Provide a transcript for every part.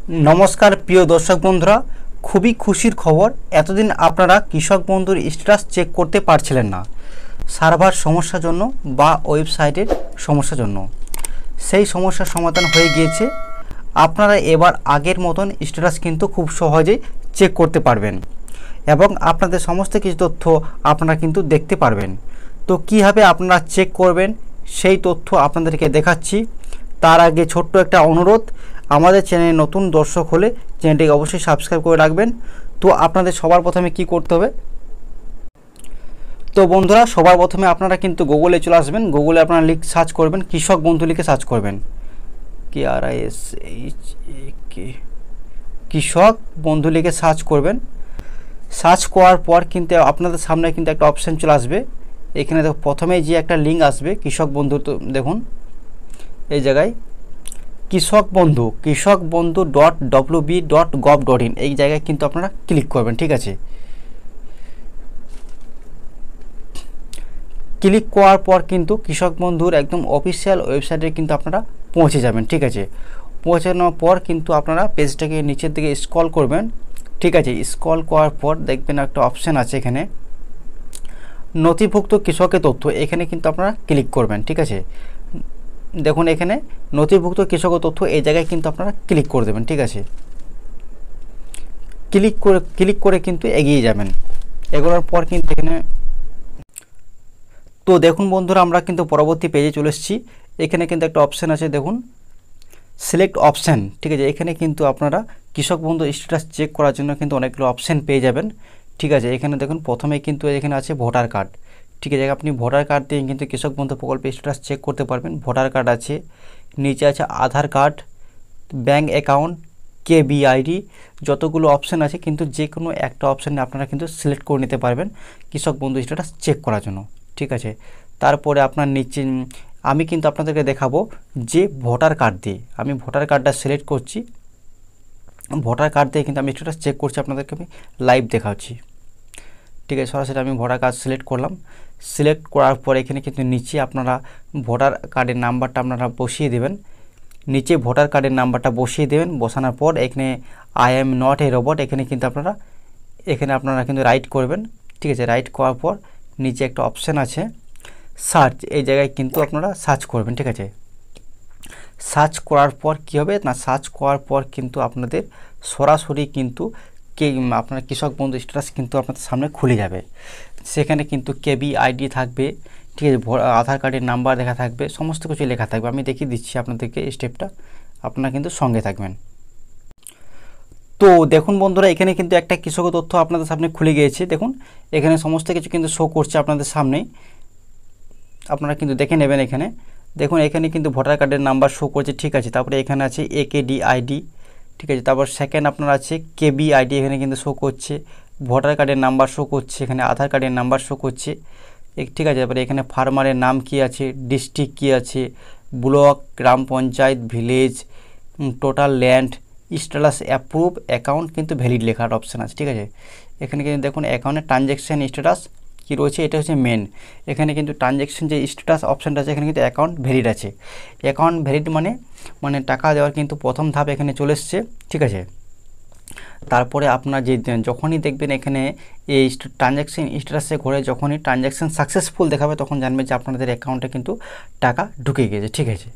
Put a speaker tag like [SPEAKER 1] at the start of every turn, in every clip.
[SPEAKER 1] नमस्कार प्रिय दर्शक बंधुरा खूबी खुशिर खबर एतदिन आपनारा कृषक बंधुर स्टेटास चेक करते पारछिलेन ना सार्भार समस्यार जन्य बा वेबसाइटेर समस्यार जन्य सेई समस्यार समाधान हये गियेछे। आपनारा एबार आगेर मतन स्टेटास किन्तु खूब सहजेई चेक करते पारबेन एबं आपनादेर समस्त किछु तथ्य आपनारा किन्तु देखते पारबेन। तो किभाबे आपनारा चेक करबेन सेई तथ्य आपनादेरके देखाच्छि। तार आगे छोट्ट एकटा अनुरोध, आमादेर चैनेले नतून दर्शक होले चैनलटिके अवश्यई सबस्क्राइब करे राखबेन। तो आपनादेर सबार प्रथमे कि करते होबे, तो बंधुरा सबार प्रथमे आपनारा किन्तु गुगले चले आसबेन। गुगले आपनारा सार्च करबेन कृषक बंधु लिखे सार्च करबेन KRISHAK कृषक बंधु लिखे सार्च करबेन। सार्च करार पर किन्तु आपनादेर सामने किन्तु एकटा अपशन चले आसबे। एखाने देखो प्रथमेई जे एकटा लिंक आसबे कृषक बंधु, तो देखुन এই জায়গায় কৃষক বন্ধু .wb.gov.in এই জায়গায় কিন্তু আপনারা ক্লিক করবেন। ঠিক আছে, ক্লিক করার পর কিন্তু কৃষক বন্ধুর একদম অফিসিয়াল ওয়েবসাইটে কিন্তু আপনারা পৌঁছে যাবেন। ঠিক আছে, পৌঁছানোর পর কিন্তু আপনারা পেজটাকে নিচের দিকে স্ক্রল করবেন। ঠিক আছে, স্ক্রল করার পর দেখবেন একটা অপশন আছে এখানে নথিভুক্ত কৃষকের তথ্য, এখানে কিন্তু আপনারা ক্লিক করবেন। ঠিক আছে, দেখুন এখানে নথিভুক্ত কৃষক তথ্য এই জায়গায় কিন্তু আপনারা ক্লিক করে দেবেন। ঠিক আছে, ক্লিক করে কিন্তু এগিয়ে যাবেন। এগোনোর পর কিন্তু এখানে তো দেখুন বন্ধুরা আমরা কিন্তু পরবর্তী পেজে চলে এসেছি। এখানে কিন্তু একটা অপশন আছে, দেখুন সিলেক্ট অপশন। ঠিক আছে, এখানে কিন্তু আপনারা কৃষক বন্ধু স্ট্যাটাস চেক করার জন্য কিন্তু অনেকগুলো অপশন পেয়ে যাবেন। ঠিক আছে, এখানে দেখুন প্রথমে কিন্তু এখানে আছে ভোটার কার্ড। ঠিক আছে, আপনি ভোটার কার্ড দিয়ে কিন্তু কৃষক বন্ধু প্রকল্পের স্ট্যাটাস চেক করতে পারবেন। ভোটার কার্ড আছে, নিচে আছে আধার কার্ড, ব্যাঙ্ক অ্যাকাউন্ট, KBID, যতগুলো অপশন আছে কিন্তু যে কোনো একটা অপশানে আপনারা কিন্তু সিলেক্ট করে নিতে পারবেন কৃষক বন্ধু স্ট্যাটাস চেক করার জন্য। ঠিক আছে, তারপরে আপনার নিচে আমি কিন্তু আপনাদেরকে দেখাবো যে ভোটার কার্ড দিয়ে আমি ভোটার কার্ডটা সিলেক্ট করছি। ভোটার কার্ড দিয়ে কিন্তু আমি স্ট্যাটাস চেক করছি, আপনাদেরকে আমি লাইভ দেখাচ্ছি। ঠিক আছে, সরাসরি আমি ভোটার কার্ড সিলেক্ট করলাম। সিলেক্ট করার পর এখানে কিন্তু নিচে আপনারা ভোটার কার্ডের নাম্বারটা আপনারা বসিয়ে দেবেন। নিচে ভোটার কার্ডের নাম্বারটা বসিয়ে দেবেন। বসানোর পর এখানে I am not a robot এখানে কিন্তু আপনারা কিন্তু রাইট করবেন। ঠিক আছে, রাইট করার পর নিচে একটা অপশান আছে সার্চ, এই জায়গায় কিন্তু আপনারা সার্চ করবেন। ঠিক আছে, সার্চ করার পর কী হবে না, সার্চ করার পর কিন্তু আপনাদের সরাসরি কিন্তু আপনার কৃষক বন্ধু স্ট্যাটাস কিন্তু আপনাদের সামনে খুলে যাবে। সেখানে কিন্তু KBID থাকবে। ঠিক আছে, আধার কার্ডের নাম্বার লেখা থাকবে, সমস্ত কিছু লেখা থাকবে। আমি দেখিয়ে দিচ্ছি আপনাদেরকে স্টেপটা, আপনারা কিন্তু সঙ্গে থাকবেন। তো দেখুন বন্ধুরা এখানে কিন্তু একটা কৃষক তথ্য আপনাদের সামনে খুলে গিয়েছে। দেখুন এখানে সমস্ত কিছু কিন্তু শো করছে আপনাদের সামনেই, আপনারা কিন্তু দেখে নেবেন। এখানে দেখুন এখানে কিন্তু ভোটার কার্ডের নাম্বার শো করছে। ঠিক আছে, তারপরে এখানে আছে AKDID। ঠিক আছে, তারপর সেকেন্ড আপনার আছে KBID, এখানে কিন্তু শো করছে। ভোটার কার্ডের নাম্বার শো করছে, এখানে আধার কার্ডের নাম্বার শো করছে। ঠিক আছে, তারপরে এখানে ফার্মারের নাম কি আছে, ডিস্ট্রিক্ট কি আছে, ব্লক, গ্রাম panchayat, village, total land, status approve, account কিন্তু ভ্যালিড লেখার অপশান আছে। ঠিক আছে, এখানে কিন্তু দেখুন অ্যাকাউন্টের ট্রানজ্যাকশান স্ট্যাটাস কী রয়েছে, এটা হচ্ছে মেন। এখানে কিন্তু ট্রানজ্যাকশান যে স্ট্যাটাস অপশানটা আছে এখানে কিন্তু অ্যাকাউন্ট ভ্যালিড আছে। অ্যাকাউন্ট ভ্যালিড মানে টাকা দেওয়ার কিন্তু প্রথম ধাপ এখানে চলে এসছে। ঠিক আছে, তারপরে আপনার যে যখনই দেখবেন এখানে এই ট্রানজ্যাকশান স্ট্যাটাসে ঘরে যখনই ট্রানজ্যাকশান সাকসেসফুল দেখাবে তখন জানবেন যে আপনাদের অ্যাকাউন্টে কিন্তু টাকা ঢুকে গেছে। ঠিক আছে,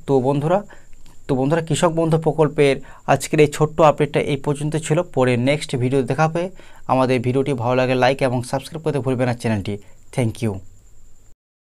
[SPEAKER 1] তো বন্ধুরা কৃষক বন্ধু প্রকল্পের আজকের এই ছোট্ট আপডেটটা এই পর্যন্ত ছিল। পরে নেক্সট ভিডিও দেখাবে। আমাদের ভিডিওটি ভালো লাগে লাইক এবং সাবস্ক্রাইব করতে ভুলবেন না চ্যানেলটি। Thank you.